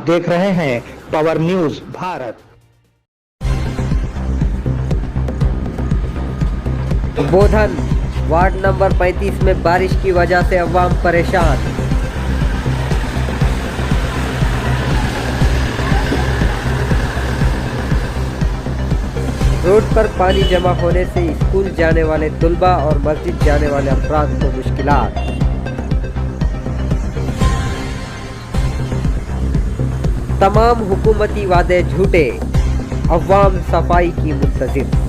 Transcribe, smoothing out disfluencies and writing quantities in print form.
देख रहे हैं पावर न्यूज भारत। बोधन वार्ड नंबर 35 में बारिश की वजह से अवाम परेशान। रोड पर पानी जमा होने से स्कूल जाने वाले तुलबा और मस्जिद जाने वाले अफराद को मुश्किलात। तमाम हुकूमती वादे झूठे, अवाम सफाई की मुंतजिर।